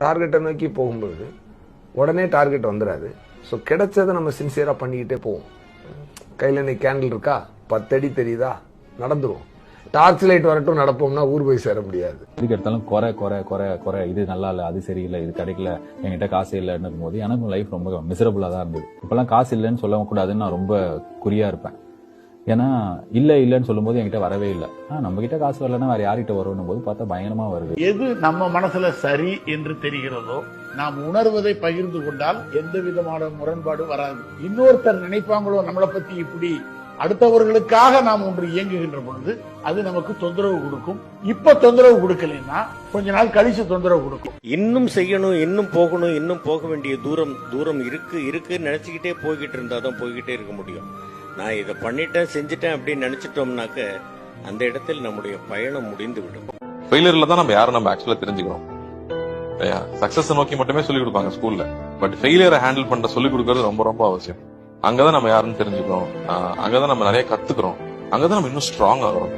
டார்கெட்டை நோக்கி போகும்போது உடனே டார்கெட் வந்துடாது. ஸோ கிடைச்சதை நம்ம சின்சியராக பண்ணிக்கிட்டே போவோம். கையில் இன்னைக்கு கேண்டில் இருக்கா, 10 அடி தெரியுதா, நடந்துரும். டார்ச் லைட் வரட்டும் நடப்போம்னா ஊர் போய் சேர முடியாது. இதுக்கு எடுத்தாலும் குறை குறை குறை குறை, இது நல்லா இல்லை, அது சரியில்லை, இது கிடைக்கல, என்கிட்ட காசு இல்லைன்னு போது எனக்கு லைஃப் ரொம்ப மிசரபுளா தான் இருந்தது. இப்பெல்லாம் காசு இல்லைன்னு சொல்லக்கூடாதுன்னு நான் ரொம்ப குறியா இருப்பேன். ஏன்னா இல்லைன்னு சொல்லும் போது என்கிட்ட வரவே இல்லை. நம்ம கிட்ட காசு வரலன்னா வேற யார்கிட்ட வரும்னு போது பார்த்தா பயங்கரமா வருது. எது நம்ம மனசுல சரி என்று தெரிகிறதோ நாம் உணர்வதை பகிர்ந்து கொண்டால் எந்த விதமான முரண்பாடு வராது. இன்னொருத்தர் நினைப்பாங்களோ நம்மளை பத்தி இப்படி, அடுத்தவர்களுக்காக நாம் ஒன்று இயங்குகின்ற பொழுது அது நமக்கு தொந்தரவு கொடுக்கும். இப்ப தொந்தரவு கொடுக்கலன்னா கொஞ்ச நாள் கழிச்சு தொந்தரவு கொடுக்கும். இன்னும் செய்யணும், இன்னும் போகணும், இன்னும் போக வேண்டிய தூரம் இருக்கு நினைச்சுக்கிட்டே போய்கிட்டு இருந்தாதான் போய்கிட்டே இருக்க முடியும். நான் இதை பண்ணிட்டேன் செஞ்சுட்டேன் அப்படின்னு நினைச்சிட்டோம்னாக்க அந்த இடத்தில் நம்முடைய பயணம் முடிந்து விடும். ஃபெயிலியர்ல தான் நம்ம யாரும் நம்ம ஆக்சுவலா தெரிஞ்சுக்கிறோம். சக்சஸ் நோக்கி மட்டுமே சொல்லிக் கொடுப்பாங்க ஸ்கூல்ல. பட் ஃபெயிலியரை ஹேண்டில் பண்ண சொல்லிக் கொடுக்கறது ரொம்ப ரொம்ப அவசியம். அங்கதான் நம்ம யாருன்னு தெரிஞ்சுக்கிறோம், அங்கதான் நம்ம நிறைய கத்துக்கிறோம், அங்கதான் நம்ம இன்னும் ஸ்ட்ராங் ஆகிறோம்.